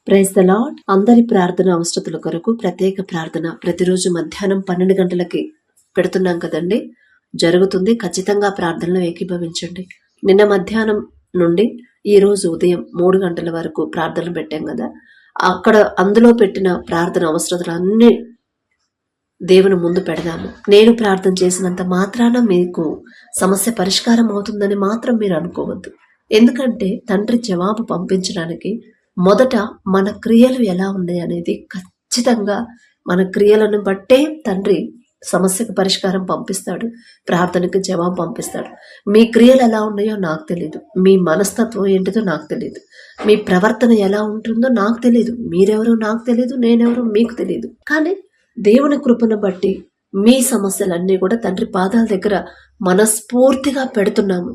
Praise the lord. అందరి ప్రార్థన అవసరతల కొరకు ప్రత్యేక ప్రార్థన ప్రతిరోజు మధ్యాహ్నం 12 గంటలకి పెడుతున్నాం కదండి. జరుగుతుంది. ఖచ్చితంగా ప్రార్థనలో ఏకీభవించండి. నిన్న మధ్యాహ్నం నుండి ఈ రోజు ఉదయం 3 గంటల వరకు ప్రార్థనలు పెట్టాం కదా. అందులో పెట్టిన ప్రార్థన అవసరతలు అన్ని దేవుని ముందు పెడదాము. నేను ప్రార్థన చేసినంత మాత్రాన మీకు సమస్య పరిష్కారం అవుతుందని మాత్రం మీరు అనుకోవద్దు. ఎందుకంటే తండ్రి జవాబు పంపించడానికి మొదట మన క్రియలు ఎలా ఉన్నాయి అనేది ఖచ్చితంగా మన క్రియలను బట్టే తండ్రి సమస్యకు పరిష్కారం పంపిస్తాడు, ప్రార్థనకు జవాబు పంపిస్తాడు. మీ క్రియలు ఎలా ఉన్నాయో నాకు తెలియదు, మీ మనస్తత్వం ఏంటిదో నాకు తెలియదు, మీ ప్రవర్తన ఎలా ఉంటుందో నాకు తెలియదు, మీరెవరో నాకు తెలియదు, నేనెవరో మీకు తెలియదు. కానీ దేవుని కృపను బట్టి మీ సమస్యలన్నీ కూడా తండ్రి పాదాల దగ్గర మనస్ఫూర్తిగా పెడుతున్నాము.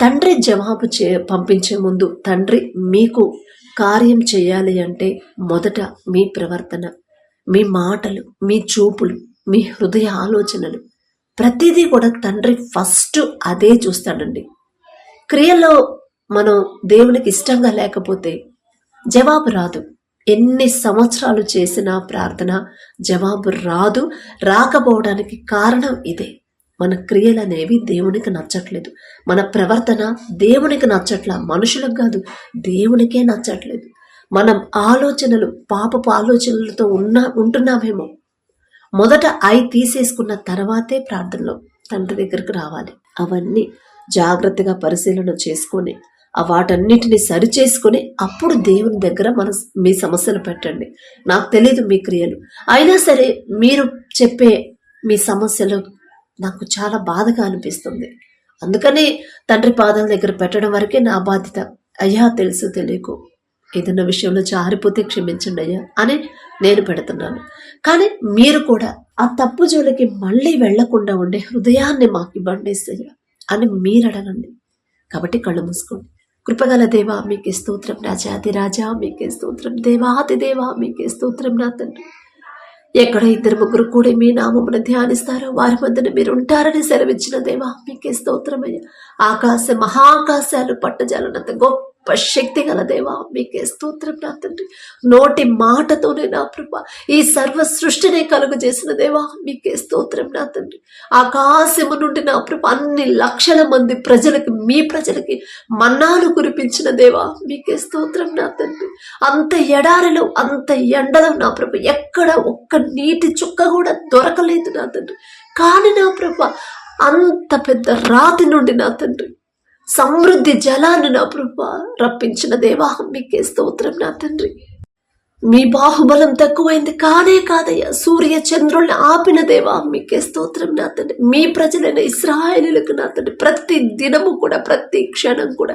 తండ్రి జవాబు పంపించే ముందు తండ్రి మీకు కార్యం చేయాలి అంటే మొదట మీ ప్రవర్తన, మీ మాటలు, మీ చూపులు, మీ హృదయ ఆలోచనలు ప్రతిదీ కూడా తండ్రి ఫస్ట్ అదే చూస్తాడండి. క్రియల్లో మనం దేవునికి ఇష్టంగా లేకపోతే జవాబు రాదు. ఎన్ని సంవత్సరాలు చేసినా ప్రార్థన జవాబు రాదు. రాకపోవడానికి కారణం ఇదే. మన క్రియలు అనేవి దేవునికి నచ్చట్లేదు, మన ప్రవర్తన దేవునికి నచ్చట్లా, మనుషులకు కాదు దేవునికే నచ్చట్లేదు. మనం ఆలోచనలు పాపపు ఆలోచనలతో ఉంటున్నామేమో. మొదట అవి తీసేసుకున్న తర్వాతే ప్రార్థనలో తండ్రి దగ్గరికి రావాలి. అవన్నీ జాగ్రత్తగా పరిశీలన చేసుకొని వాటన్నిటిని సరిచేసుకొని అప్పుడు దేవుని దగ్గర మీ సమస్యలు పెట్టండి. నాకు తెలియదు మీ క్రియలు, అయినా సరే మీరు చెప్పే మీ సమస్యలు నాకు చాలా బాధగా అనిపిస్తుంది. అందుకని తండ్రి పాదాల దగ్గర పెట్టడం వరకే నా బాధ్యత. అయ్యా తెలుసు తెలియకు ఏదైనా విషయంలో జారిపోతే క్షమించండి అయ్యా అని నేను పెడుతున్నాను. కానీ మీరు కూడా ఆ తప్పు జోలికి మళ్ళీ వెళ్లకుండా ఉండే హృదయాన్ని మాకు ఇవ్వండి అయ్యా అని మీరు అడగండి. కాబట్టి కళ్ళు మూసుకోండి. కృపగల దేవా మీకే స్తోత్రం, రాజాది రాజా మీకే స్తోత్రం, దేవాది దేవా మీకే స్తోత్రం. నా తండ్రి, ఎక్కడ 2-3 కూడా మీ నామమును ధ్యానిస్తారో వారి మధ్యన మీరు ఉంటారని సెలవిచ్చిన దేవా మీకే స్తోత్రమయ్యా. మహాకాశాలు పట్టజాలనంత గొప్ప శక్తి గల దేవా మీకే స్తోత్రం. నా తండ్రి, నోటి మాటతోనే నా ప్రభ ఈ సర్వ సృష్టిని కలుగు చేసిన దేవా మీకే స్తోత్రం. నా తండ్రి, ఆకాశము నుండి నా ప్రభ అన్ని లక్షల మంది ప్రజలకి, మీ ప్రజలకి మన్నాను కురిపించిన దేవా మీకే స్తోత్రం. నా తండ్రి, అంత ఎడారిలో అంత ఎండలో నా ప్రభ ఎక్కడ ఒక్క నీటి చుక్క కూడా దొరకలేదు నా తండ్రి. కానీ నా ప్రభ అంత పెద్ద రాతి నుండి నా తండ్రి సమృద్ధి జలాన్ని నా ప్రభ రప్పించిన దేవా మీకే స్తోత్రం. నా తండ్రి, మీ బాహుబలం తక్కువైంది కానే కాదయ్యా. సూర్య చంద్రుల్ని ఆపిన దేవా మీకే స్తోత్రం. నా తండ్రి, మీ ప్రజలైన ఇశ్రాయేలులకు నా తండ్రి ప్రతి దినము కూడా ప్రతి క్షణం కూడా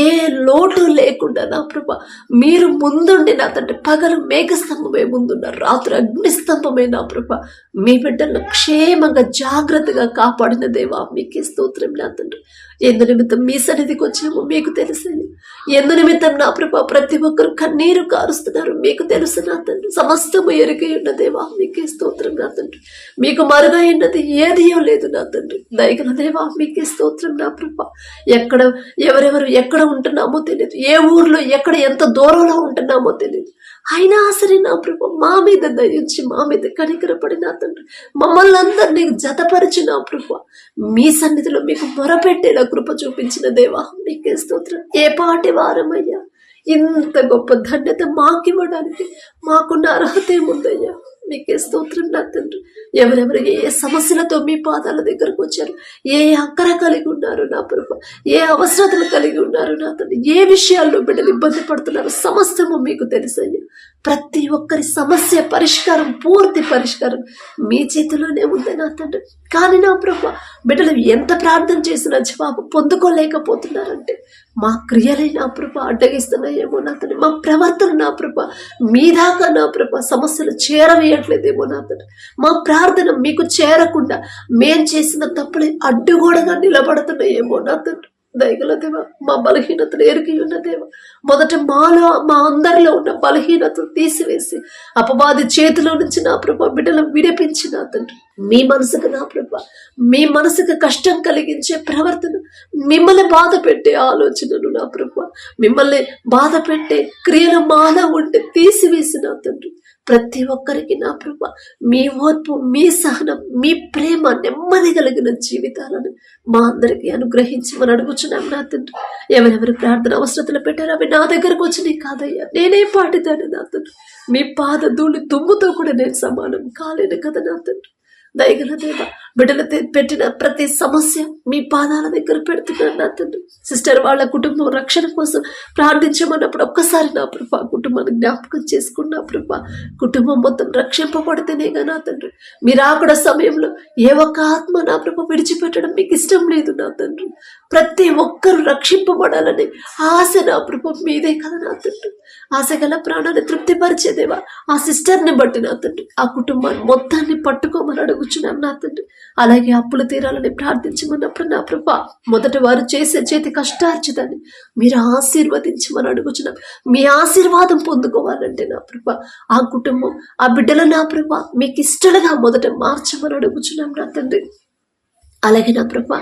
ఏ లోటు లేకుండా నా ప్రభ మీరు ముందుండి నా తండ్రి పగలు మేఘస్తంభమే ముందున్నారు, రాత్రి అగ్నిస్తంభమే నా ప్రభ మీ బిడ్డలను క్షేమంగా జాగ్రత్తగా కాపాడిన దేవా మీకే స్తోత్రం. నా తండ్రి, ఎందు నిమిత్తం మీ సన్నిధికి వచ్చాము మీకు తెలుసు. ఎందు నిమిత్తం నా ప్రభ ప్రతి ఒక్కరు కన్నీరు కారుస్తున్నారు మీకు తెలుసు. నా తండ్రి, సమస్తము ఎరిగి ఉన్న దేవా మీకే స్తోత్రం. నా తండ్రి, మీకు మరుగైనది ఏదియో లేదు నా తండ్రి. దయగల దేవా మీకే స్తోత్రం. నా ప్రభ ఎవరెవరు ఎక్కడ ఉంటున్నామో తెలియదు, ఏ ఊర్లో ఎక్కడ ఎంత దూరంలో ఉంటున్నామో తెలియదు. అయినా సరే నా ప్రభ మా మీద దయించి మా మీద కనికరపడి నా తండ్రి మమ్మల్ని అందరినీ జతపరిచి నా ప్రభ మీ సన్నిధిలో మీకు మొరపెట్టేలా కృప చూపించిన దేవా మీకే స్తోత్రం. ఏ పాటి వారమయ్యా, ఇంత గొప్ప ధన్యత మాకివ్వడానికి మాకున్న అర్హత ఏముందయ్యా మీకే స్తోత్రం. నా తండ్రి, ఎవరెవరు ఏ సమస్యలతో మీ పాదాల దగ్గరకు వచ్చారు, ఏ అక్కర కలిగి ఉన్నారు నా ప్రభ, ఏ అవసరతలు కలిగి ఉన్నారు నా తండ్రి, ఏ విషయాల్లో బిడ్డలు ఇబ్బంది పడుతున్నారు సమస్తము మీకు తెలుసయ్యా. ప్రతి ఒక్కరి సమస్య పరిష్కారం, పూర్తి పరిష్కారం మీ చేతిలోనే ఉంది నా తండ్రి. కానీ నా ప్రభ బిడ్డలు ఎంత ప్రార్థన చేసినా జవాబు పొందుకోలేకపోతున్నారంటే మా క్రియలే నా ప్రభ అడ్డగిస్తున్నాయేమో నా తండ్రి. మా ప్రవర్తన నా ప్రభ మీ దాకా నా ప్రభ సమస్యలు చేరవేయట్లేదేమో నా తండ్రి. మా ప్రార్థన మీకు చేరకుండా మేం చేసిన తప్పులే అడ్డుగోడగా నిలబడుతున్నాయేమో నా తండ్రి. దయగల దేవ, మా బలహీనతలు ఎరిగి ఉన్న దేవ, మొదట మా అందరిలో ఉన్న బలహీనతలు తీసివేసి అపవాది చేతిలో నుంచి నా ప్రభా బిడ్డలను విడిపించి నా తండ్రి, మీ మనసుకు నా ప్రభా, మీ మనసుకు కష్టం కలిగించే ప్రవర్తన, మిమ్మల్ని బాధ పెట్టే ఆలోచనలు నా ప్రభా, మిమ్మల్ని బాధ పెట్టే క్రియలు మాలో ఉంటే తీసివేసి నా తండ్రి, ప్రతి ఒక్కరికి నా ప్రభా మీ ఓర్పు, మీ సహనం, మీ ప్రేమ, నెమ్మది కలిగిన జీవితాలను మా అందరికీ అనుగ్రహించమని అడుగుచున్నాం నా తండ్రి. ఎవరెవరు ప్రార్థన అవసరతలు పెట్టారో అవి నా దగ్గరకు వచ్చినాయి కాదయ్యా, నేనే పాటిదాను నా తండ్రి. మీ పాద ధూళి దుమ్ముతో కూడా నేను సమానం కాలేను కదా నా తండ్రి. దయగల దేవ, బిడ్డలు పెట్టిన ప్రతి సమస్య మీ పాదాల దగ్గర పెడుతున్నాను నా తండ్రి. సిస్టర్ వాళ్ళ కుటుంబం రక్షణ కోసం ప్రార్థించమన్నప్పుడు ఒక్కసారి నా ప్రభా కుటుంబాన్ని జ్ఞాపకం చేసుకున్నా ప్రభా, కుటుంబం మొత్తం రక్షింపబడితేనేగా నా తండ్రి. మీరు ఆకడ సమయంలో ఏ ఒక్క ఆత్మ నా ప్రభా విడిచిపెట్టడం మీకు ఇష్టం లేదు నా తండ్రి. ప్రతి ఒక్కరు రక్షింపబడాలని ఆశ నా ప్రభా మీదే కదా నా తండ్రి. ఆశ గల ప్రాణాన్ని తృప్తిపరిచేదేవా ఆ సిస్టర్ని బట్టి నా తండ్రి ఆ కుటుంబాన్ని మొత్తాన్ని పట్టుకోమని అడుగుచున్నాం నా తండ్రి. అలాగే అప్పులు తీరాలని ప్రార్థించమన్నప్పుడు నా ప్రభా మొదటి వారు చేసే చేతి కష్టార్జితాన్ని మీరు ఆశీర్వదించమని అడుగుచున్నాం. మీ ఆశీర్వాదం పొందుకోవాలంటే నా ప్రభా ఆ కుటుంబం, ఆ బిడ్డలు నా ప్రభా మీకు ఇష్టలుగా మొదట మార్చమని అడుగుచున్నాం నా తండ్రి. అలాగే నా ప్రభా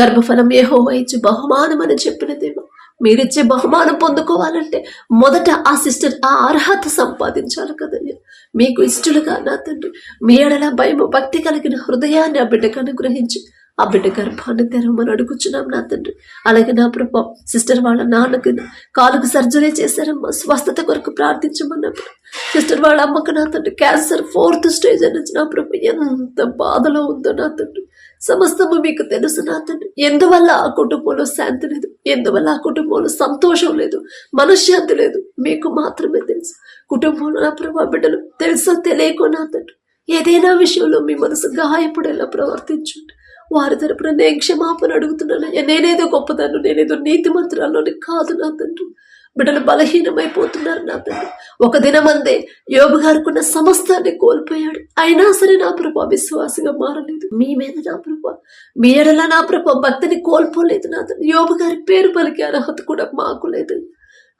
గర్భఫలం యెహోవా ఇచ్చు బహుమానం అని చెప్పిన దేవ, మీరిచ్చే బహుమానం పొందుకోవాలంటే మొదట ఆ సిస్టర్ ఆ అర్హత సంపాదించాలి కదయ్యా. మీకు ఇష్టలుగా నా తండ్రి మీ ఎడల భయము భక్తి కలిగిన హృదయాన్ని ఆ బిడ్డకు అనుగ్రహించి ఆ బిడ్డ గర్భాన్ని తెరవమని అడుగుచున్నాం నా తండ్రి. అలాగే నా ప్రభా సిస్టర్ వాళ్ళ నాన్నకు కాలుకు సర్జరీ చేశారమ్మా, స్వస్థత కొరకు ప్రార్థించమన్నప్పుడు సిస్టర్ వాళ్ళ అమ్మకు నా తండ్రి క్యాన్సర్ 4th స్టేజ్ అని నా ప్రభా ఎంత బాధలో ఉందో నా తండ్రి. సమస్తము మీకు తెలుసు నా తండ్రి. ఎందువల్ల ఆ కుటుంబంలో శాంతి లేదు, ఎందువల్ల ఆ కుటుంబంలో సంతోషం లేదు, మనశ్శాంతి లేదు, మీకు మాత్రమే తెలుసు. కుటుంబంలో నా ప్రభా బిడ్డలు తెలుసో తెలియకో నా తండ్రి ఏదైనా విషయంలో మీ మనసు గాయపడేలా ప్రవర్తించండి. వారి తరపున నేను క్షమాపణ అడుగుతున్నాను. నేనేదో గొప్పదాన్ని, నేనేదో నీతి మంత్రాల్లోని కాదు నా తండ్రి. బిడ్డలు బలహీనమైపోతున్నారు నా తండ్రి. ఒక దినమందే యోబు గారుకున్న సమస్తాన్ని కోల్పోయాడు, అయినా సరే నా ప్రభా విశ్వాసగా మారలేదు. మీ మీద నా ప్రభా మీ ఎడల నా ప్రభా భక్తిని కోల్పోలేదు నా తండ్రి. యోబు గారి పేరు పలికే అర్హత కూడా మాకు లేదు,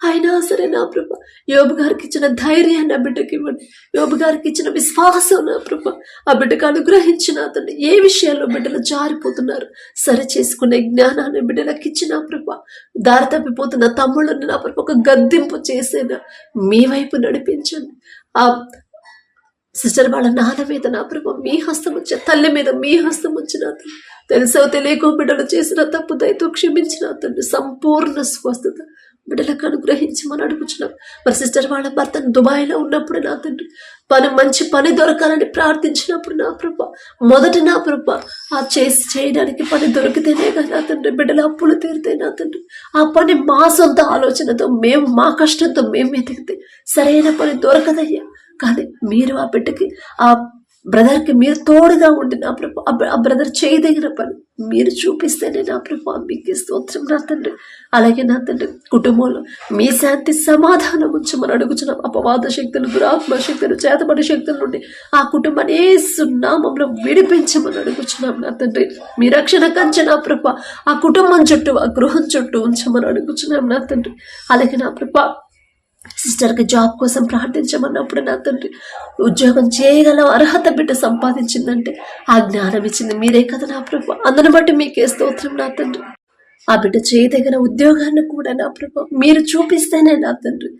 అయినా సరే నా ప్రభా యోబు గారికి ఇచ్చిన ధైర్యాన్ని ఆ బిడ్డకి ఇవ్వండి. యోబు గారికి ఇచ్చిన విశ్వాసం నా ప్రభా ఆ బిడ్డకు అనుగ్రహించిన తండ్రి. ఏ విషయాల్లో బిడ్డలు జారిపోతున్నారు సరి చేసుకునే జ్ఞానాన్ని బిడ్డలకు ఇచ్చిన ప్రభా. దారి తప్పిపోతున్న తమ్ముళ్ళని నా ప్రభా ఒక గద్దింపు చేసేనా మీ వైపు నడిపించండి. ఆ సిస్టర్ వాళ్ళ నాన్న మీద నా ప్రభా మీ హస్తం ఉంచిన, తల్లి మీద మీ హస్తం ఉంచిన తెలుసో తెలియకో బిడ్డలు చేసిన తప్పు దయతో క్షమించిన తండ్రి. సంపూర్ణ స్వస్థత బిడ్డలకు అనుగ్రహించమని అడుగుచున్నాం. మరి సిస్టర్ వాళ్ళ భర్త దుబాయ్లో ఉన్నప్పుడు నా తండ్రి మంచి పని దొరకాలని ప్రార్థించినప్పుడు నా ప్రభా మొదట నా ప్రభా ఆ చేయడానికి పని దొరికితేనే కదా నా తండ్రి బిడ్డల అప్పులు తీరితే నా తండ్రి. ఆ పని మా సొంత ఆలోచనతో మేము మా కష్టంతో మేము వెతికితే సరైన పని దొరకదయ్యా. కానీ మీరు ఆ బిడ్డకి ఆ బ్రదర్కి మీరు తోడుగా ఉండి నా ప్రభా ఆ బ్రదర్ చేయదగిన పని మీరు చూపిస్తేనే నా ప్రభా మీకు స్తోత్రం నా తండ్రి. అలాగే నా తండ్రి కుటుంబంలో మీ శాంతి సమాధానం ఉంచమని అడుగుచున్నాం. అపవాద శక్తులు, దురాత్మ శక్తులు, చేతబడి శక్తుల నుండి ఆ కుటుంబాన్ని యేసు నామములో విడిపించమని అడుగుచున్నాం నా తండ్రి. మీ రక్షణ కంచె నా ప్రభా ఆ కుటుంబం చుట్టూ ఆ గృహం చుట్టూ ఉంచమని అడుగుచున్నాం నా తండ్రి. అలాగే నా ప్రభా సిస్టర్కి జాబ్ కోసం ప్రార్థించమన్నప్పుడు నా తండ్రి ఉద్యోగం చేయగల అర్హత బిడ్డ సంపాదించిందంటే ఆ జ్ఞానం ఇచ్చింది మీరే కదా నా ప్రభా. అందుని బట్టి మీకే స్తోత్రం నా తండ్రి. ఆ బిడ్డ చేయదగిన ఉద్యోగాన్ని కూడా నా ప్రభా మీరు చూపిస్తేనే నా తండ్రి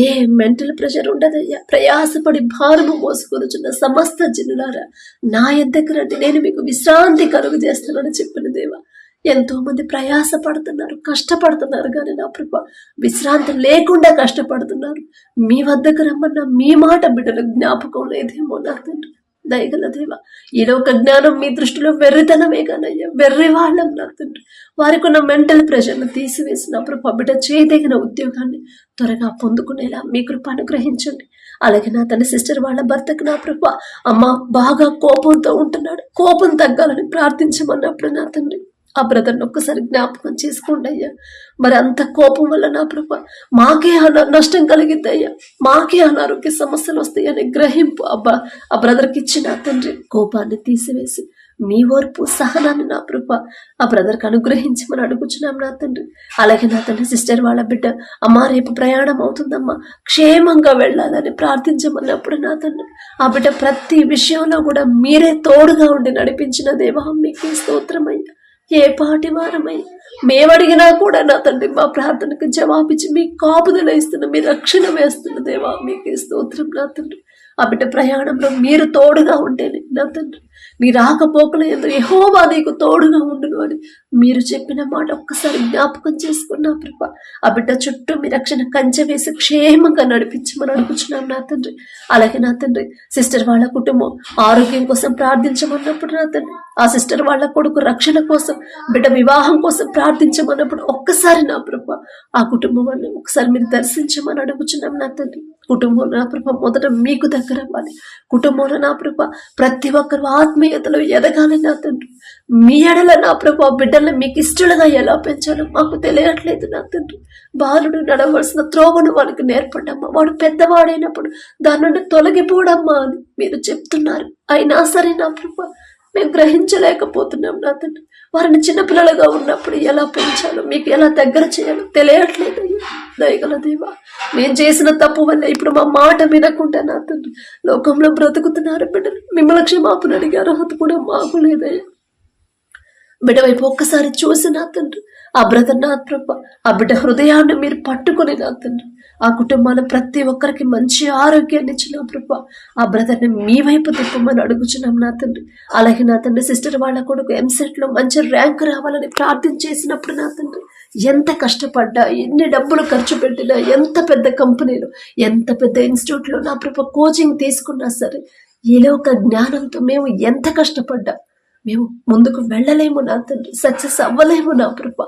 ఏ మెంటల్ ప్రెషర్ ఉండదయ్యా. ప్రయాసపడి భారము మోసుకొనుచున్న సమస్త జనులారా నా యొద్దకు రండి, నేను మీకు విశ్రాంతి కలుగు చేస్తానని చెప్పిన దేవా. ఎంతో మంది ప్రయాస పడుతున్నారు, కష్టపడుతున్నారు, కానీ నా ప్రభా విశ్రాంతి లేకుండా కష్టపడుతున్నారు. మీ వద్దకు రమ్మన్న మీ మాట బిడ్డల జ్ఞాపకం లేదేమో నా తండ్రి. దయగల దేవ ఈ లోక జ్ఞానం మీ దృష్టిలో వెర్రితనమే కానయ్యా, వెర్రి వాళ్ళం నా తండ్రి. వారికి ఉన్న మెంటల్ ప్రెషర్ను తీసివేసిన ప్రభా బిడ్డ చేయదగిన ఉద్యోగాన్ని త్వరగా పొందుకునేలా మీ కృప అనుగ్రహించండి. అలాగే నా తన సిస్టర్ వాళ్ళ భర్తకు నా ప్రభా అమ్మ బాగా కోపంతో ఉంటున్నాడు, కోపం తగ్గాలని ప్రార్థించమన్నప్పుడు నా తండ్రి ఆ బ్రదర్ని ఒక్కసారి జ్ఞాపకం చేసుకోండి అయ్యా. మరి అంత కోపం వల్ల నా ప్రభా మాకే నష్టం కలిగింది అయ్యా, మాకే అనారోగ్య సమస్యలు వస్తాయని గ్రహింపు ఆ బ్రదర్కి ఇచ్చిన తండ్రి కోపాన్ని తీసివేసి మీ ఓర్పు సహనాన్ని నా ప్రభా ఆ బ్రదర్కి అనుగ్రహించమని అడుగుచున్నాం నా తండ్రి. అలాగే నా తండ్రి సిస్టర్ వాళ్ళ బిడ్డ అమ్మా రేపు ప్రయాణం అవుతుందమ్మా, క్షేమంగా వెళ్ళాలని ప్రార్థించమన్నప్పుడు నా తండ్రి ఆ బిడ్డ ప్రతి విషయంలో కూడా మీరే తోడుగా ఉండి నడిపించిన దేవా మీకే స్తోత్రమయ్యా. ఏ పాటి వారమై మేమడిగినా కూడా నా తండ్రి మా ప్రార్థనకు జవాబిచ్చి మీ కాపుదల ఇస్తున్న, మీ రక్షణ వేస్తున్న దేవా మీకే స్తోత్రం నా తండ్రి. ఆ బిడ్డ ప్రయాణంలో మీరు తోడుగా ఉంటేనే నా తండ్రి, మీ రాకపోకల యందు యెహోవా నీకు తోడుగా ఉండును అని మీరు చెప్పిన మాట ఒక్కసారి జ్ఞాపకం చేసుకున్నా ప్రభా. ఆ బిడ్డ చుట్టూ మీ రక్షణ కంచె వేసి క్షేమంగా నడిపించమని అడుగుచున్నాం నా తండ్రి. అలాగే నా తండ్రి సిస్టర్ వాళ్ళ కుటుంబం ఆరోగ్యం కోసం ప్రార్థించమన్నప్పుడు నా తండ్రి, ఆ సిస్టర్ వాళ్ళ కొడుకు రక్షణ కోసం, బిడ్డ వివాహం కోసం ప్రార్థించమన్నప్పుడు ఒక్కసారి నా ప్రభా ఆ కుటుంబాన్ని ఒకసారి మీరు దర్శించమని అడుగుచున్నాం నా తండ్రి. కుటుంబంలో నా ప్రభ మొదట మీకు దగ్గర అవ్వాలి. కుటుంబంలో నా ప్రభ ప్రతి ఒక్కరు ఆత్మీయతలో ఎదగాలి నా తండ్రి. మీ ఎడల నా ప్రభ బిడ్డల్ని మీకు ఇష్టలుగా ఎలా పెంచాలో మాకు తెలియట్లేదు నా తండ్రి. బాలుడు నడవలసిన త్రోవను వానికి నేర్పడమ్మా, వాడు పెద్దవాడైనప్పుడు దాని నుండి తొలగిపోవడమ్మా అని మీరు చెప్తున్నారు. అయినా సరే నా ప్రభ మేము గ్రహించలేకపోతున్నాం నా తండ్రి. వారిని చిన్నపిల్లలుగా ఉన్నప్పుడు ఎలా పెంచాలో, మీకు ఎలా దగ్గర చేయాలో తెలియట్లేదు. దయగల దేవా, నేను చేసిన తప్పు వల్ల ఇప్పుడు మా మాట వినకుండా నా తండ్రి లోకంలో బ్రతుకుతున్నారు బిడ్డలు. మిమ్మల్ని క్షమాపణ అడిగే అర్హత కూడా మాకు లేదయ్యా. బిడ్డ వైపు ఒక్కసారి చూసి నా తండ్రి ఆ బ్రదర్ నా ప్రభ ఆ బిడ్డ హృదయాన్ని మీరు పట్టుకుని నా తండ్రి ఆ కుటుంబాన్ని ప్రతి ఒక్కరికి మంచి ఆరోగ్యాన్ని ఇచ్చిన ప్రభ ఆ బ్రదర్ని మీ వైపు తిప్పమని అడుగుచున్నాం నా తండ్రి. అలాగే నా తండ్రి సిస్టర్ వాళ్ళ కొడుకు ఎంసెట్ లో మంచి ర్యాంక్ రావాలని ప్రార్థన చేసినప్పుడు నా తండ్రి ఎంత కష్టపడ్డా, ఎన్ని డబ్బులు ఖర్చు పెట్టినా, ఎంత పెద్ద కంపెనీలో, ఎంత పెద్ద ఇన్స్టిట్యూట్లో నా ప్రభ కోచింగ్ తీసుకున్నా సరే ఈ లోక జ్ఞానంతో మేము ఎంత కష్టపడ్డా మేము ముందుకు వెళ్ళలేము నా తండ్రి, సక్సెస్ అవ్వలేము నా ప్రభ.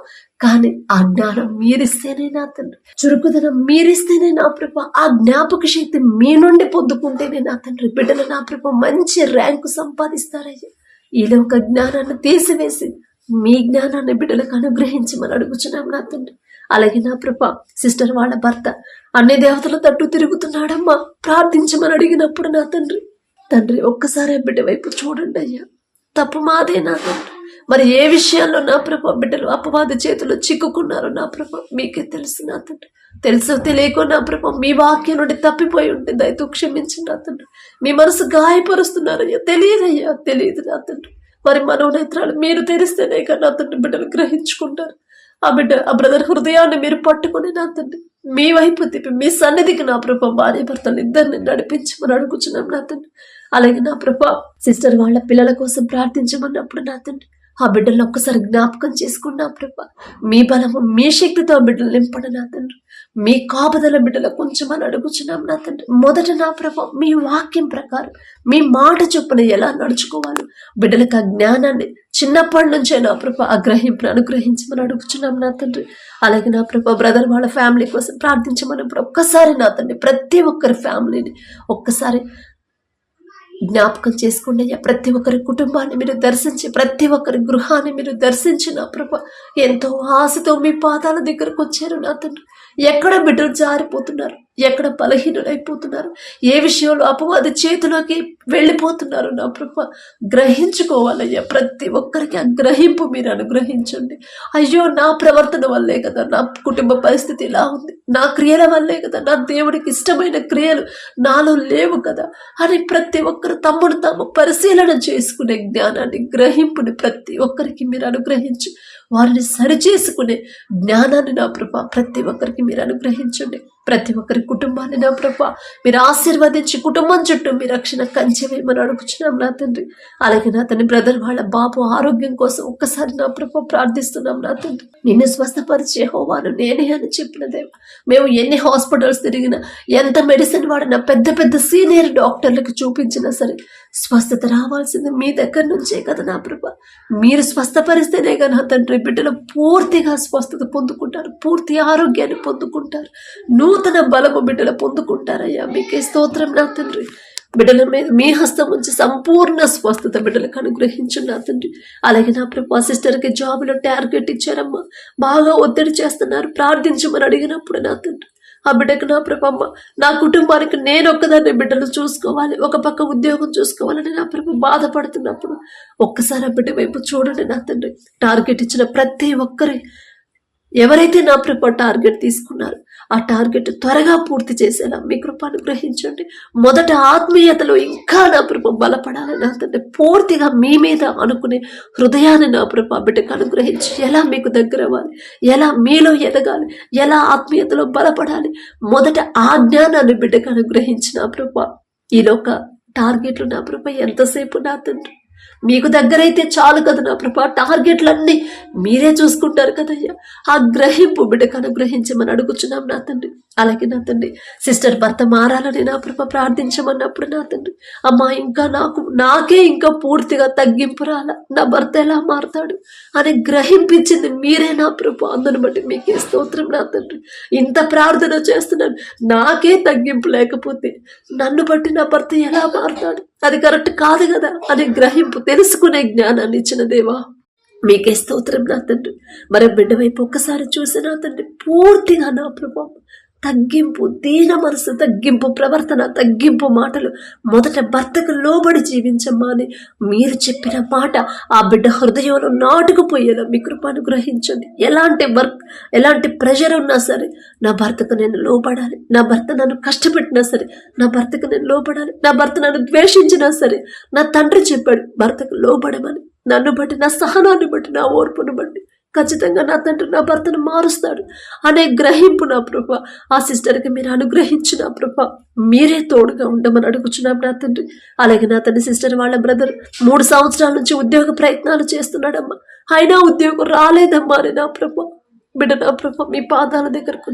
కానీ ఆ జ్ఞానం మీరిస్తేనే నా తండ్రి, చురుకుదనం మీరిస్తేనే నా ప్రభ, ఆ జ్ఞాపక శక్తి మీ నుండి పొందుకుంటేనే నా తండ్రి బిడ్డలు నా ప్రభ మంచి ర్యాంకు సంపాదిస్తారయ్యా. ఈలో ఒక జ్ఞానాన్ని తీసివేసి మీ జ్ఞానాన్ని బిడ్డలకు అనుగ్రహించమని అడుగుచున్నాం నా తండ్రి. అలాగే నా ప్రభ సిస్టర్ వాళ్ళ భర్త అన్ని దేవతల తట్టు తిరుగుతున్నాడమ్మా, ప్రార్థించమని అడిగినప్పుడు నా తండ్రి ఒక్కసారి బిడ్డ వైపు చూడండి అయ్యా. తప్పు మాదే నా తండ్రి. మరి ఏ విషయాల్లో నా ప్రభ బిడ్డలు అపవాది చేతులు చిక్కుకున్నారో నా ప్రభ మీకే తెలుసు నా తండ్రి. తెలుసో తెలియకో నా ప్రభ మీ వాక్యం నుండి తప్పిపోయి ఉంటే దయతో క్షమించి నా తండ్రి. మీ మనసు గాయపరుస్తున్నారయ్యా, తెలియదు నా తండ్రి. మరి మనోనేత్రాలు మీరు తెరిస్తేనే కదా నా తండ్రి బిడ్డలు గ్రహించుకుంటారు. ఆ బ్రదర్ హృదయాన్ని మీరు పట్టుకుని నా తండ్రి మీ వైపు తిప్పి మీ సన్నిధికి నా ప్రభ భార్య భర్తలు ఇద్దరిని నడిపించమని అడుగుచున్నాం నా తండ్రి. అలాగే నా ప్రభ సిస్టర్ వాళ్ళ పిల్లల కోసం ప్రార్థించమన్నప్పుడు నా తండ్రి ఆ బిడ్డలను ఒక్కసారి జ్ఞాపకం చేసుకున్నా ప్రభ మీ బలము మీ శక్తితో ఆ బిడ్డలు నింపడం నా తండ్రి. మీ కాపుదల బిడ్డల కొంచెమని అడుగుచున్నాం నా తండ్రి. మొదట నా ప్రభ మీ వాక్యం ప్రకారం మీ మాట చొప్పున ఎలా నడుచుకోవాలో బిడ్డలకు ఆ జ్ఞానాన్ని చిన్నప్పటి నుంచే నా ప్రభ గ్రహింపును అనుగ్రహించమని అడుగుచున్నాం నా తండ్రి. అలాగే నా ప్రభ బ్రదర్ వాళ్ళ ఫ్యామిలీ కోసం ప్రార్థించమన్నప్పుడు ఒక్కసారి నా తండ్రి ప్రతి ఒక్కరి ఫ్యామిలీని ఒక్కసారి జ్ఞాపకం చేసుకోండి అయ్యా. ప్రతి ఒక్కరి కుటుంబాన్ని మీరు దర్శించి ప్రతి ఒక్కరి గృహాన్ని మీరు దర్శించి నా ప్రభ ఎంతో ఆశతో మీ పాదాల దగ్గరకు వచ్చారు నా తండ్రి. ఎక్కడ బిడ్డలు జారిపోతున్నారు, ఎక్కడ బలహీనులైపోతున్నారు, ఏ విషయంలో అపవాది చేతిలోకి వెళ్ళిపోతున్నారు నా ప్రభ గ్రహించుకోవాలయ్యా. ప్రతి ఒక్కరికి ఆ గ్రహింపు మీరు అనుగ్రహించండి. అయ్యో నా ప్రవర్తన వల్లే కదా నా కుటుంబ పరిస్థితి ఇలా ఉంది, నా క్రియల వల్లే కదా నా దేవుడికి ఇష్టమైన క్రియలు నాలో లేవు కదా అని ప్రతి ఒక్కరు తమ్ముడు తాము పరిశీలన చేసుకునే జ్ఞానాన్ని గ్రహింపుని ప్రతి ఒక్కరికి మీరు అనుగ్రహించి వారిని సరిచేసుకునే జ్ఞానాన్ని నా ప్రభ ప్రతి ఒక్కరికి మీరు అనుగ్రహించండి. ప్రతి ఒక్కరి కుటుంబాన్ని నా ప్రభ మీరు ఆశీర్వదించి కుటుంబం చుట్టూ మీ రక్షణ కంచెవేమని అడుగుచున్నాం నా తండ్రి. అలాగే నా తండ్రి బ్రదర్ వాళ్ళ బాబు ఆరోగ్యం కోసం ఒక్కసారి నా ప్రభ ప్రార్థిస్తున్నాం నా తండ్రి. నిన్ను స్వస్థపరిచే హోవాను నేనే అని చెప్పిన దేవ. మేము ఎన్ని హాస్పిటల్స్ తిరిగినా, ఎంత మెడిసిన్ వాడినా, పెద్ద పెద్ద సీనియర్ డాక్టర్లకు చూపించినా సరే స్వస్థత రావాల్సింది మీ దగ్గర నుంచే కదా నా ప్రభ. మీరు స్వస్థపరిస్తేనే కదా నా తండ్రి బిడ్డలు పూర్తిగా స్వస్థత పొందుకుంటారు, పూర్తి ఆరోగ్యాన్ని పొందుకుంటారు, నూతన బలము బిడ్డలు పొందుకుంటారయ్యా. మీకే స్తోత్రం నా తండ్రి. బిడ్డల మీద మీ హస్తం ఉంచి సంపూర్ణ స్వస్థత బిడ్డలకు అనుగ్రహించు నా తండ్రి. అలాగే నా ప్రభు సిస్టర్కి జాబులో టార్గెట్ ఇచ్చారమ్మా, బాగా ఒత్తిడి చేస్తున్నారు, ప్రార్థించమని అడిగినప్పుడు నా తండ్రి ఆ బిడ్డకు నా ప్రభమ్మ, నా కుటుంబానికి నేను ఒక్కదాన్ని బిడ్డలు చూసుకోవాలి, ఒక పక్క ఉద్యోగం చూసుకోవాలని నా ప్రభు బాధపడుతున్నప్పుడు ఒక్కసారి ఆ బిడ్డ వైపు చూడండి నా తండ్రి. టార్గెట్ ఇచ్చిన ప్రతి ఒక్కరి ఎవరైతే నా ప్రభు టార్గెట్ తీసుకున్నారు ఆ టార్గెట్ త్వరగా పూర్తి చేసేలా మీ కృప అనుగ్రహించండి. మొదట ఆత్మీయతలో ఇంకా నా ప్రభు బలపడాలి నా తండ్రి. పూర్తిగా మీ మీద అనుకునే హృదయాన్ని నా ప్రభు బిడ్డకు అనుగ్రహించి ఎలా మీకు దగ్గర అవ్వాలి, ఎలా మీలో ఎదగాలి, ఎలా ఆత్మీయతలో బలపడాలి, మొదట ఆ జ్ఞానాన్ని బిడ్డకు అనుగ్రహించి నా ప్రభు ఈలోక టార్గెట్లు నా ప్రభు ఎంతసేపు నా తండ్రి మీకు దగ్గరైతే చాలు కదా నా ప్రభా. టార్గెట్లన్నీ మీరే చూసుకుంటారు కదయ్యా. ఆ గ్రహింపు బిడ్డకు అనుగ్రహించమని అడుగుచున్నాం నా తండ్రి. అలాగే నా తండ్రి సిస్టర్ భర్త మారాలని నా ప్రభ ప్రార్థించమన్నప్పుడు నా తండ్రి, అమ్మా ఇంకా నాకే ఇంకా పూర్తిగా తగ్గింపు రాల, నా భర్త ఎలా మారుతాడు అని గ్రహింపించింది మీరే నా ప్రభు. అందును బట్టి మీకే స్తోత్రం నా తండ్రి. ఇంత ప్రార్థన చేస్తున్నాను, నాకే తగ్గింపు లేకపోతే నన్ను బట్టి నా భర్త ఎలా మారుతాడు, అది కరెక్ట్ కాదు కదా అని గ్రహింపు తెలుసుకునే జ్ఞానాన్ని ఇచ్చిన దేవా మీకే స్తోత్రం నా తండ్రి. మరి బిడ్డ వైపు ఒక్కసారి చూసి నా తండ్రి పూర్తిగా నా ప్రభావం తగ్గింపు, దీన మనసు, తగ్గింపు ప్రవర్తన, తగ్గింపు మాటలు, మొదట భర్తకు లోబడి జీవించమ్మా అని మీరు చెప్పిన మాట ఆ బిడ్డ హృదయంలో నాటుకుపోయేలా మీ కృప అనుగ్రహించండి. ఎలాంటి ప్రెషర్ ఉన్నా సరే నా భర్తకు నేను లోబడాలి, నా భర్త నన్ను కష్టపెట్టినా సరే నా భర్తకు నేను లోబడాలి, నా భర్త నన్ను ద్వేషించినా సరే నా తండ్రి చెప్పాడు భర్తకు లోబడమని. నన్ను బట్టి, నా సహనాన్ని బట్టి, నా ఓర్పును బట్టి ఖచ్చితంగా నా తండ్రి నా భర్తను మారుస్తాడు అనే గ్రహింపు నా ప్రభ ఆ సిస్టర్కి మీరు అనుగ్రహించు నా ప్రభ. మీరే తోడుగా ఉండమని అడుగుచున్నాం నా తండ్రి. అలాగే నా తండ్రి సిస్టర్ వాళ్ళ బ్రదర్ 3 సంవత్సరాల నుంచి ఉద్యోగ ప్రయత్నాలు చేస్తున్నాడమ్మా, అయినా ఉద్యోగం రాలేదమ్మా అని నా ప్రభ బిడ్డ నా ప్రభ మీ పాదాల దగ్గరకు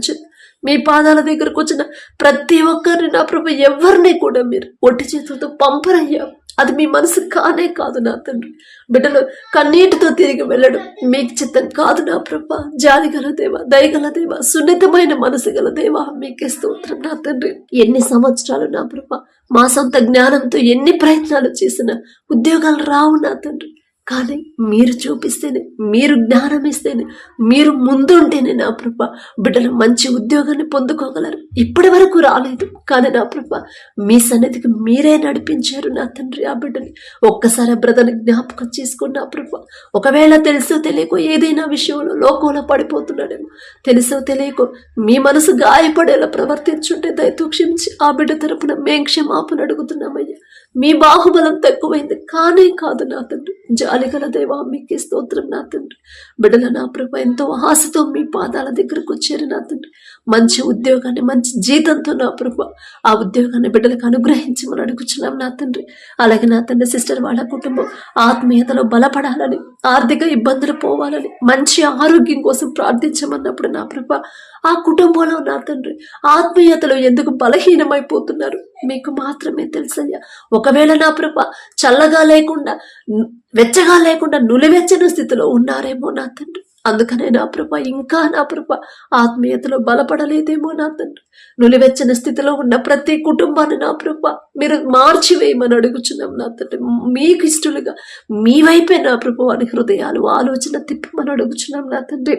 వచ్చిన ప్రతి ఒక్కరిని నా ప్రభ ఎవరిని కూడా మీరు ఒట్టి చేతులతో పంపరయ్యా. అది మీ మనసు కానే కాదు నా తండ్రి. బిడ్డలు కన్నీటితో తిరిగి వెళ్ళడం మీకు చిత్తం కాదు నా ప్రభ. జాలి గల దేవా, దయగల దేవా, సున్నితమైన మనసు గల దేవా మీకే స్తోత్రం నా తండ్రి. ఎన్ని సంవత్సరాలు నా ప్రభ మా సొంత జ్ఞానంతో ఎన్ని ప్రయత్నాలు చేసినా ఉద్యోగాలు రావు నా తండ్రి. కానీ మీరు చూపిస్తేనే, మీరు జ్ఞానం ఇస్తేనే, మీరు ముందుంటేనే నా ప్రభ బిడ్డలు మంచి ఉద్యోగాన్ని పొందుకోగలరు. ఇప్పటి వరకు రాలేదు కానీ నా ప్రభ మీ సన్నిధికి మీరే నడిపించారు నా తండ్రి. ఆ బిడ్డని ఒక్కసారి బ్రదర్ని జ్ఞాపకం చేసుకుని నా ప్రభ ఒకవేళ తెలుసో తెలియకో ఏదైనా విషయంలో లోకంలో పడిపోతున్నాడేమో, తెలుసో తెలియకో మీ మనసు గాయపడేలా ప్రవర్తించుంటే దయతో క్షమించి ఆ బిడ్డ తరపున మేం క్షమాపణ అడుగుతున్నామయ్యా. మీ బాహుబలం తక్కువైంది కానే కాదు నా తండ్రి. జాలిగల దేవా మీకే స్తోత్రం నా తండ్రి. బిడ్డల నా ప్రభ ఎంతో ఆశతో మీ పాదాల దగ్గరకు వచ్చారు నా తండ్రి. మంచి ఉద్యోగాన్ని, మంచి జీతంతో నా ప్రభ ఆ ఉద్యోగాన్ని బిడ్డలకు అనుగ్రహించమని అడుగుచున్నాం నా తండ్రి. అలాగే నా తండ్రి సిస్టర్ వాళ్ళ కుటుంబం ఆత్మీయతలో బలపడాలని, ఆర్థిక ఇబ్బందులు పోవాలని, మంచి ఆరోగ్యం కోసం ప్రార్థించమన్నప్పుడు నా ప్రభ ఆ కుటుంబంలో నా తండ్రి ఆత్మీయతలో ఎందుకు బలహీనమైపోతున్నారు మీకు మాత్రమే తెలుసయ్యా. ఒకవేళ నా ప్రభ చల్లగా లేకుండా, వెచ్చగా లేకుండా నులివెచ్చని స్థితిలో ఉన్నారేమో నా తండ్రి. అందుకనే నా ప్రభ ఇంకా నా ప్రభ ఆత్మీయతలో బలపడలేదేమో నా తండ్రి. నులివెచ్చని స్థితిలో ఉన్న ప్రతి కుటుంబాన్ని నా ప్రభ మీరు మార్చివేయమని అడుగుచున్నాం నా తండ్రి. మీకు ఇష్టలుగా మీ వైపే నా ప్రభ వారి హృదయాలు, ఆలోచన తిప్పమని అడుగుచున్నాం నా తండ్రి.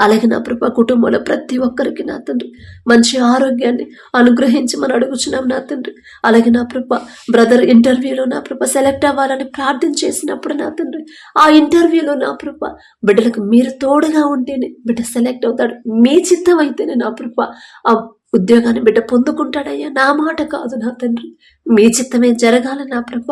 అలాగే నా ప్రభ కుటుంబంలో ప్రతి ఒక్కరికి నా తండ్రి మంచి ఆరోగ్యాన్ని అనుగ్రహించమని అడుగుచున్నాం నా తండ్రి. అలాగే నా ప్రభ బ్రదర్ ఇంటర్వ్యూలో నా ప్రభ సెలెక్ట్ అవ్వాలని ప్రార్థన చేసినప్పుడు నా తండ్రి ఆ ఇంటర్వ్యూలో నా ప్రభ బిడ్డలకు మీరు తోడుగా ఉంటేనే బిడ్డ సెలెక్ట్ అవుతాడు. మీ చిత్తం అయితేనే నా ప్రభ ఆ ఉద్యోగాన్ని బిడ్డ పొందుకుంటాడయ్యా. నా మాట కాదు నా తండ్రి, మీ చిత్తమే జరగాలి నా ప్రభ.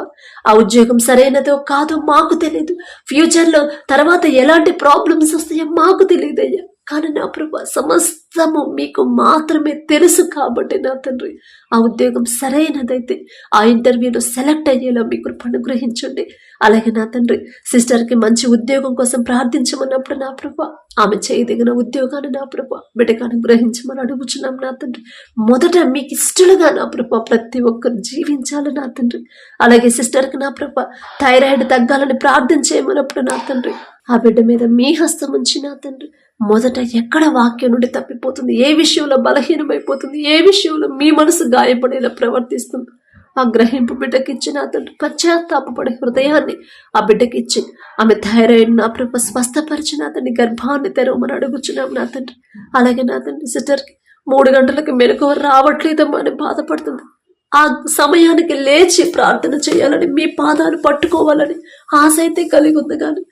ఆ ఉద్యోగం సరైనదో కాదో మాకు తెలియదు, ఫ్యూచర్లో తర్వాత ఎలాంటి ప్రాబ్లమ్స్ వస్తాయో మాకు తెలియదయ్యా. కానీ నా ప్రభ సమస్తము మీకు మాత్రమే తెలుసు కాబట్టి నా తండ్రి ఆ ఉద్యోగం సరైనదైతే ఆ ఇంటర్వ్యూలో సెలెక్ట్ అయ్యేలా మీ కృప అనుగ్రహించండి. అలాగే నా తండ్రి సిస్టర్కి మంచి ఉద్యోగం కోసం ప్రార్థించమన్నప్పుడు నా ప్రభ ఆమె చేయదగిన ఉద్యోగాన్ని నా ప్రభ బిడ్డకు అనుగ్రహించమని అడుగుచున్నాం నా తండ్రి. మొదట మీకు ఇష్టలుగా నా ప్రభ ప్రతి ఒక్కరు జీవించాలి నా తండ్రి. అలాగే సిస్టర్కి నా ప్రభ థైరాయిడ్ తగ్గాలని ప్రార్థన చేయమన్నప్పుడు నా తండ్రి ఆ బిడ్డ మీద మీ హస్తం ఉంచి నా తండ్రి మొదట ఎక్కడ వాక్యం నుండి తప్పిపోతుంది, ఏ విషయంలో బలహీనమైపోతుంది, ఏ విషయంలో మీ మనసు గాయపడేలా ప్రవర్తిస్తుంది ఆ గ్రహింపు బిడ్డకిచ్చి నా తండ్రి పశ్చాత్తాపడే హృదయాన్ని ఆ బిడ్డకిచ్చి ఆమె థైరాయిడ్ నా ప్రభ స్వస్థపరిచి నా తండ్రి గర్భాన్ని తెరవమని అడుగుచున్నాం నా తండ్రి. అలాగే నా తండ్రి సిస్టర్కి 3 గంటలకి మెలకువ రావట్లేదమ్మా అని బాధపడుతుంది. ఆ సమయానికి లేచి ప్రార్థన చేయాలని, మీ పాదాలు పట్టుకోవాలని ఆశ అయితే కలిగి ఉంది. కానీ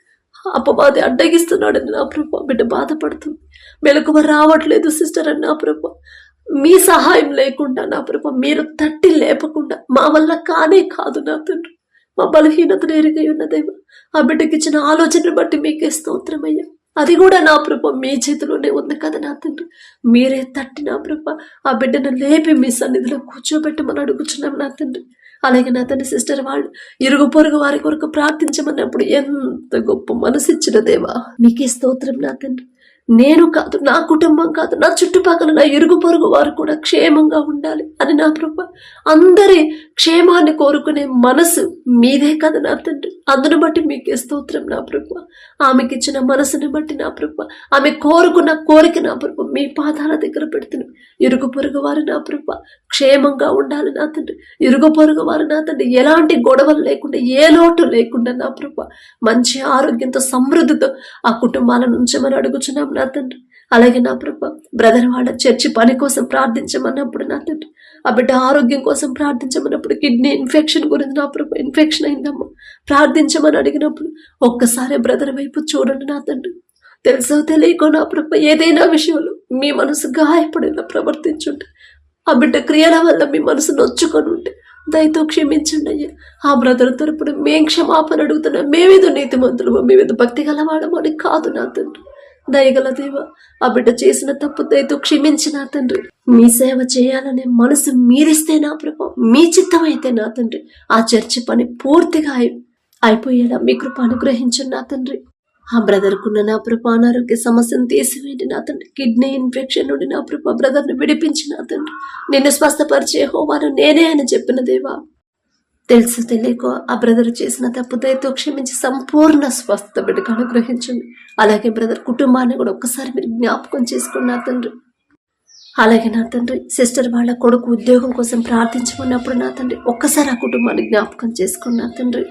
అపవాది అడ్డగిస్తున్నాడని నా ప్రభు బిడ్డ బాధపడుతుంది. మెలకువ రావట్లేదు సిస్టర్ అని నా ప్రభు, మీ సహాయం లేకుండా నా ప్రభు, మీరు తట్టి లేపకుండా మా వల్ల కానే కాదు నా తండ్రి. మా బలహీనతను ఎరిగి ఉన్నదేమో ఆ బిడ్డకి ఇచ్చిన ఆలోచనను బట్టి మీకే స్తోత్రమయ్యా. అది కూడా నా ప్రభు మీ చేతిలోనే ఉంది కదా నా తండ్రి. మీరే తట్టి నా ప్రభు ఆ బిడ్డను లేపి మీ సన్నిధిలో కూర్చోబెట్టమని అడుగుచున్నాం నా తండ్రి. అలాగే నా తండ్రి సిస్టర్ వాళ్ళు ఇరుగు పొరుగు వారి కొరకు ప్రార్థించమన్నప్పుడు ఎంత గొప్ప మనసిచ్చిన దేవా, మీకే స్తోత్రం నా తండ్రి. నేను కాదు, నా కుటుంబం కాదు, నా చుట్టుపక్కల నా ఇరుగు పొరుగు వారు కూడా క్షేమంగా ఉండాలి అని నా ప్రభు, అందరి క్షేమాన్ని కోరుకునే మనసు మీదే కదా నా తండ్రి. అందును బట్టి మీకే స్తోత్రం నా ప్రభు. ఆమెకి ఇచ్చిన మనసుని బట్టి నా ప్రభు, ఆమె కోరుకున్న కోరిక నా ప్రభు మీ పాదాల దగ్గర పెడుతున్నాం. ఇరుగు పొరుగు వారు నా ప్రభు క్షేమంగా ఉండాలి నా తండ్రి. ఇరుగు పొరుగు వారు నా తండ్రి ఎలాంటి గొడవలు లేకుండా, ఏ లోటు లేకుండా నా ప్రభు మంచి ఆరోగ్యంతో సమృద్ధితో ఆ కుటుంబాలను ఉంచమని అడుగుచున్నాం నా తండ్రి. అలాగే నా ప్రభు బ్రదర్ వాళ్ళ చర్చి పని కోసం ప్రార్థించమన్నప్పుడు నా తండ్రి, ఆ బిడ్డ ఆరోగ్యం కోసం ప్రార్థించమన్నప్పుడు కిడ్నీ ఇన్ఫెక్షన్ గురించి నా ప్రభు ఇన్ఫెక్షన్ అయిందమ్మా ప్రార్థించమని అడిగినప్పుడు ఒక్కసారి బ్రదర్ వైపు చూడండి నా తండ్రి. తెలుసో తెలియకో నా ప్రభు ఏదైనా విషయంలో మీ మనసు గాయపడేలా ప్రవర్తించుంటే, ఆ బిడ్డ క్రియల వల్ల మీ మనసు నొచ్చుకొని ఉంటే దయతో క్షమించండి అయ్యా. ఆ బ్రదర్ తరపున మేం క్షమాపణ అడుగుతున్నాం. మేమేదో నీతిమంతులు, మేమేదో భక్తి గలవాడము అని కాదు నా తండ్రి. దయగల దేవ, ఆ బిడ్డ చేసిన తప్పు దయతో క్షమించి నా తండ్రి, మీ సేవ చేయాలనే మనసు మీరిస్తే నా ప్రభు, మీ చిత్తం అయితే నా తండ్రి ఆ చర్చి పని పూర్తిగా అయిపోయేలా మీ కృప అనుగ్రహించండి నా తండ్రి. ఆ బ్రదర్కున్న నా ప్రభు అనారోగ్య సమస్యను తీసివేయండి నా తండ్రి. కిడ్నీ ఇన్ఫెక్షన్ నుండి నా ప్రభు బ్రదర్ని విడిపించి నా తండ్రి. నిన్ను స్వస్థపరిచే హోవాను నేనే అని చెప్పిన దేవా, తెలుసు తెలియకో ఆ బ్రదర్ చేసిన తప్పు దయతో క్షమించి సంపూర్ణ స్వస్థ బిడ్డకు అనుగ్రహించండి. అలాగే బ్రదర్ కుటుంబాన్ని కూడా ఒక్కసారి మీరు జ్ఞాపకం చేసుకోండి నా తండ్రి. అలాగే నా తండ్రి సిస్టర్ వాళ్ళ కొడుకు ఉద్యోగం కోసం ప్రార్థించుకున్నప్పుడు నా తండ్రి ఒక్కసారి ఆ కుటుంబాన్ని జ్ఞాపకం చేసుకోండి నా తండ్రి.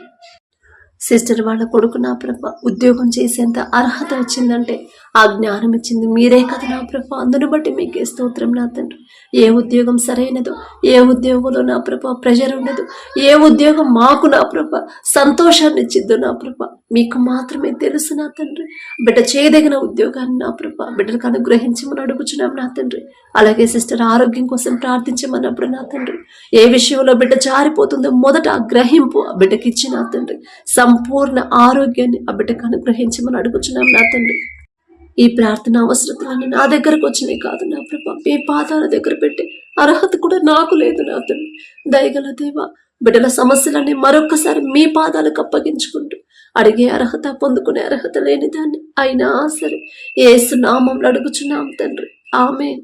సిస్టర్ వాళ్ళ కొడుకు నా ప్రభ ఉద్యోగం చేసేంత అర్హత వచ్చిందంటే ఆ జ్ఞానం ఇచ్చింది మీరే కదా నా ప్రభ. అందును బట్టి మీకే స్తోత్రం నా తండ్రి. ఏ ఉద్యోగం సరైనదో, ఏ ఉద్యోగంలో నా ప్రభ ప్రెజర్ ఉండదు, ఏ ఉద్యోగం మాకు నా ప్రభ సంతోషాన్ని ఇచ్చిద్దు నా ప్రభ మీకు మాత్రమే తెలుసు నా తండ్రి. బిడ్డ చేయదగిన ఉద్యోగాన్ని నా ప్రభ బిడ్డలకు అనుగ్రహించమని అడుగుచున్నాం నా తండ్రి. అలాగే సిస్టర్ ఆరోగ్యం కోసం ప్రార్థించమన్నప్పుడు నా తండ్రి ఏ విషయంలో బిడ్డ జారిపోతుందో మొదట ఆ గ్రహింపు ఆ బిడ్డకి ఇచ్చి నా తండ్రి సంపూర్ణ ఆరోగ్యాన్ని ఆ బిడ్డకు అనుగ్రహించమని అడుగుచున్నాం నా తండ్రి. ఈ ప్రార్థన అవసరతలన్నీ నా దగ్గరకు వచ్చినాయి కాదు నా ప్రభా, మీ పాదాల దగ్గర పెట్టి అర్హత కూడా నాకు లేదు నా తండ్రి. దయగల దేవా, బిడ్డల సమస్యలన్నీ మరొక్కసారి మీ పాదాలకు అప్పగించుకుంటూ అడిగే అర్హత పొందుకునే అర్హత లేని దాన్ని అయినా సరే యేసు నామంలో అడుగుచున్నాం తండ్రి. ఆమేన్.